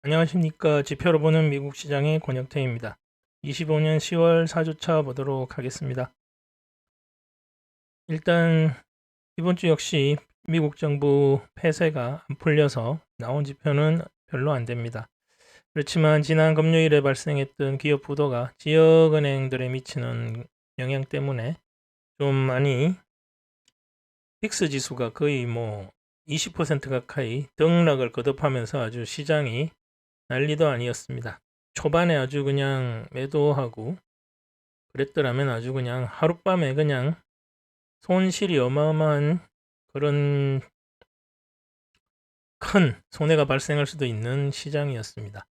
안녕하십니까. 지표로 보는 미국 시장의 권혁태입니다. 25년 10월 4주차 보도록 하겠습니다. 일단 이번 주 역시 미국 정부 폐쇄가 안 풀려서 나온 지표는 별로 안 됩니다. 그렇지만 지난 금요일에 발생했던 기업 부도가 지역은행들에 미치는 영향 때문에 좀 많이 픽스 지수가 거의 20% 가까이 등락을 거듭하면서 아주 시장이 난리도 아니었습니다. 초반에 아주 그냥 매도하고 그랬더라면 아주 그냥 하룻밤에 그냥 손실이 어마어마한 그런 큰 손해가 발생할 수도 있는 시장이었습니다.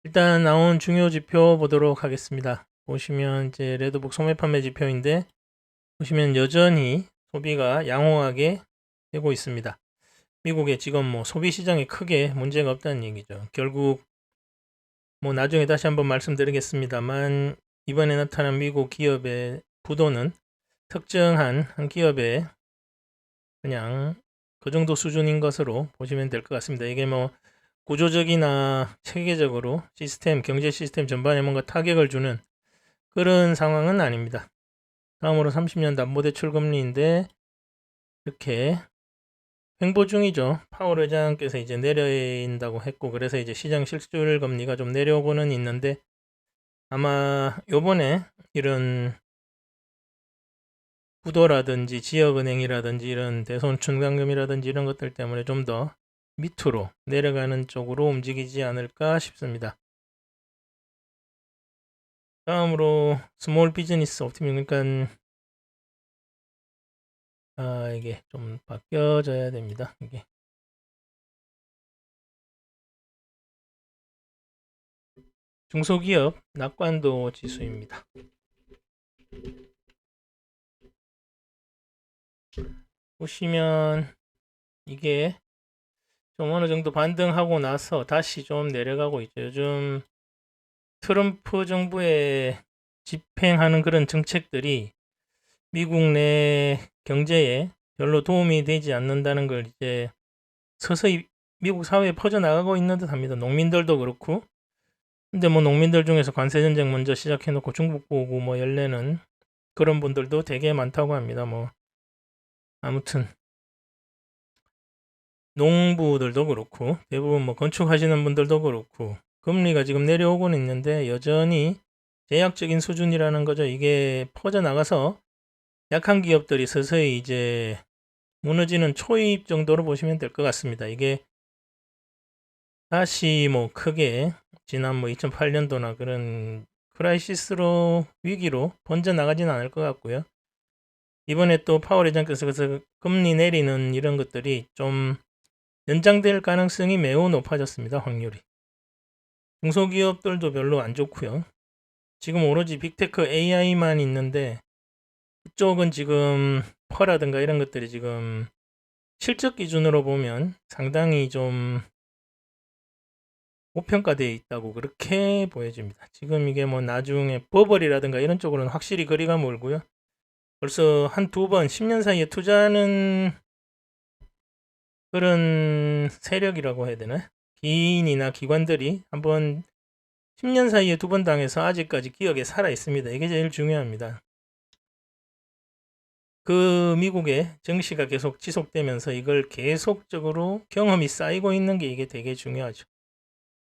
일단 나온 중요 지표 보도록 하겠습니다. 보시면 이제 레드북 소매 판매 지표인데 보시면 여전히 소비가 양호하게 되고 있습니다. 미국에 지금 소비 시장에 크게 문제가 없다는 얘기죠. 결국 나중에 다시 한번 말씀드리겠습니다만 이번에 나타난 미국 기업의 부도는 특정한 한 기업의 그냥 그 정도 수준인 것으로 보시면 될 것 같습니다. 이게 구조적이나 체계적으로 경제 시스템 전반에 뭔가 타격을 주는 그런 상황은 아닙니다. 다음으로 30년 담보대출 금리인데 이렇게 횡보 중이죠. 파월 의장께서 이제 내려인다고 했고 그래서 이제 시장 실질 금리가 좀 내려오고는 있는데 아마 요번에 이런 부도라든지 지역은행이라든지 이런 대손충당금이라든지 이런 것들 때문에 좀 더 밑으로 내려가는 쪽으로 움직이지 않을까 싶습니다. 다음으로 스몰 비즈니스 옵티미즘, 그러니까 이게 좀 바뀌어져야 됩니다. 이게 중소기업 낙관도 지수입니다. 보시면 이게 좀 어느 정도 반등하고 나서 다시 좀 내려가고 있죠. 요즘 트럼프 정부의 집행하는 그런 정책들이 미국 내 경제에 별로 도움이 되지 않는다는 걸 이제 서서히 미국 사회에 퍼져나가고 있는 듯 합니다. 농민들도 그렇고. 근데 농민들 중에서 관세전쟁 먼저 시작해놓고 중국 보고 열내는 그런 분들도 되게 많다고 합니다. 아무튼 농부들도 그렇고 대부분 건축하시는 분들도 그렇고 금리가 지금 내려오고는 있는데 여전히 제약적인 수준이라는 거죠. 이게 퍼져나가서 약한 기업들이 서서히 이제 무너지는 초입 정도로 보시면 될 것 같습니다. 이게 다시 크게 지난 2008년도나 그런 크라이시스로 위기로 번져나가지는 않을 것 같고요. 이번에 또 파월 의장께서 그래서 금리 내리는 이런 것들이 좀 연장될 가능성이 매우 높아졌습니다. 확률이. 중소기업들도 별로 안 좋고요. 지금 오로지 빅테크 AI만 있는데 그쪽은 지금 퍼라든가 이런 것들이 지금 실적 기준으로 보면 상당히 좀 고평가되어 있다고 그렇게 보여집니다. 지금 이게 나중에 버블이라든가 이런 쪽으로는 확실히 거리가 멀고요. 벌써 한 두 번 10년 사이에 투자하는 그런 세력이라고 해야 되나? 기인이나 기관들이 한번 10년 사이에 두 번 당해서 아직까지 기억에 살아 있습니다. 이게 제일 중요합니다. 그 미국의 정시가 계속 지속되면서 이걸 계속적으로 경험이 쌓이고 있는 게 이게 되게 중요하죠.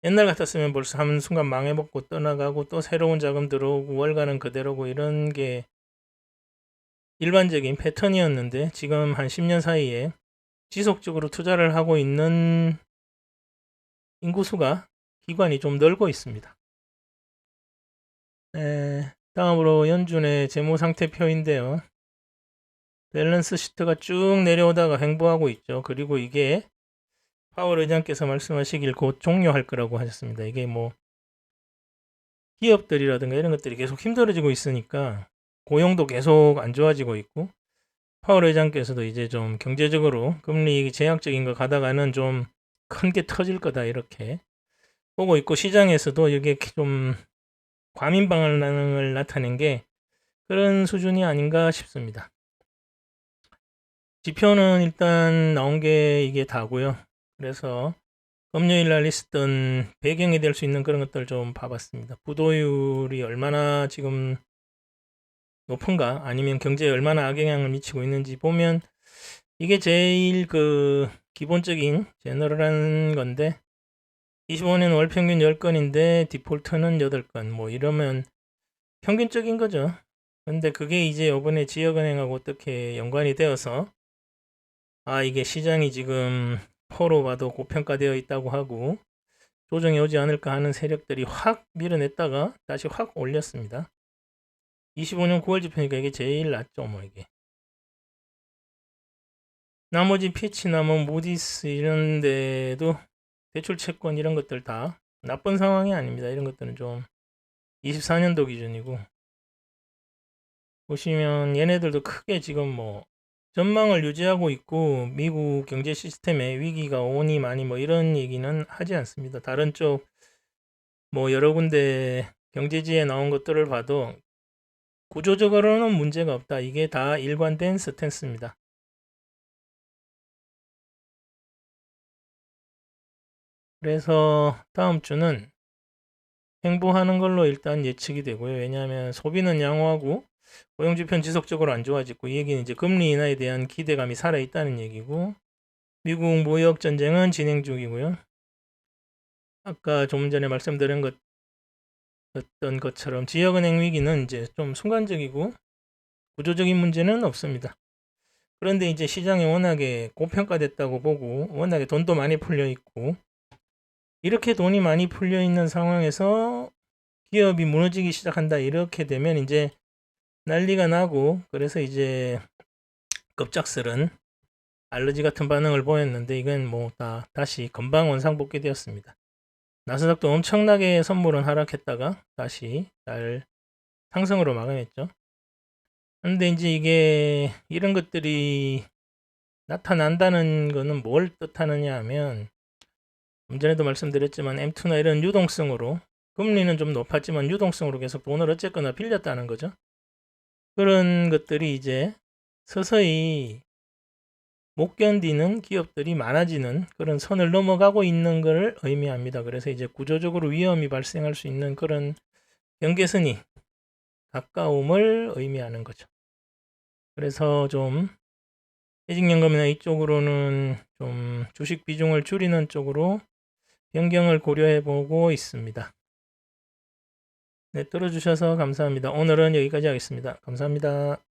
옛날 같았으면 벌써 한순간 망해먹고 떠나가고 또 새로운 자금 들어오고 월가는 그대로고 이런 게 일반적인 패턴이었는데 지금 한 10년 사이에 지속적으로 투자를 하고 있는 인구수가 기관이 좀 늘고 있습니다. 다음으로 연준의 재무상태표인데요. 밸런스 시트가 쭉 내려오다가 횡보하고 있죠. 그리고 이게 파월 의장께서 말씀하시길 곧 종료할 거라고 하셨습니다. 이게 기업들이라든가 이런 것들이 계속 힘들어지고 있으니까 고용도 계속 안 좋아지고 있고 파월 의장께서도 이제 좀 경제적으로 금리 제약적인 거 가다가는 좀 큰 게 터질 거다 이렇게 보고 있고 시장에서도 이게 좀 과민 반응을 나타낸 게 그런 수준이 아닌가 싶습니다. 지표는 일단 나온 게 이게 다고요. 그래서 금요일 날 있었던 배경이 될 수 있는 그런 것들 좀 봐봤습니다. 부도율이 얼마나 지금 높은가, 아니면 경제에 얼마나 악영향을 미치고 있는지 보면 이게 제일 그 기본적인 제너럴한 건데, 25년 월 평균 10건인데 디폴트는 8건, 뭐 이러면 평균적인 거죠. 근데 그게 이제 요번에 지역은행하고 어떻게 연관이 되어서, 아, 이게 시장이 지금 포로 봐도 고평가되어 있다고 하고 조정이 오지 않을까 하는 세력들이 확 밀어냈다가 다시 확 올렸습니다. 25년 9월 지표니까 이게 제일 낮죠, 뭐 이게. 나머지 피치나 뭐 무디스 이런 데도 대출 채권 이런 것들 다 나쁜 상황이 아닙니다. 이런 것들은 좀 24년도 기준이고, 보시면 얘네들도 크게 지금 뭐 전망을 유지하고 있고 미국 경제 시스템에 위기가 오니 많이 뭐 이런 얘기는 하지 않습니다. 다른 쪽 뭐 여러 군데 경제지에 나온 것들을 봐도 구조적으로는 문제가 없다. 이게 다 일관된 스탠스입니다. 그래서 다음 주는 횡보하는 걸로 일단 예측이 되고요. 왜냐하면 소비는 양호하고 고용지표는 지속적으로 안 좋아지고, 이 얘기는 이제 금리 인하에 대한 기대감이 살아있다는 얘기고, 미국 무역 전쟁은 진행 중이고요. 아까 좀 전에 말씀드린 어떤 것처럼 지역은행 위기는 이제 좀 순간적이고 구조적인 문제는 없습니다. 그런데 이제 시장이 워낙에 고평가됐다고 보고 워낙에 돈도 많이 풀려 있고, 이렇게 돈이 많이 풀려 있는 상황에서 기업이 무너지기 시작한다 이렇게 되면 이제 난리가 나고, 그래서 이제 급작스런 알러지 같은 반응을 보였는데 이건 뭐 다시 금방 원상복귀 되었습니다. 나스닥도 엄청나게 선물은 하락했다가 다시 잘 상승으로 마감했죠. 근데 이제 이게 이런 것들이 나타난다는 거는 뭘 뜻하느냐 하면, 전에도 말씀드렸지만 M2나 이런 유동성으로, 금리는 좀 높았지만 유동성으로 계속 돈을 어쨌거나 빌렸다는 거죠. 그런 것들이 이제 서서히 못 견디는 기업들이 많아지는 그런 선을 넘어가고 있는 걸 의미합니다. 그래서 이제 구조적으로 위험이 발생할 수 있는 그런 경계선이 가까움을 의미하는 거죠. 그래서 좀 퇴직연금이나 이쪽으로는 좀 주식 비중을 줄이는 쪽으로 변경을 고려해 보고 있습니다. 네, 들어주셔서 감사합니다. 오늘은 여기까지 하겠습니다. 감사합니다.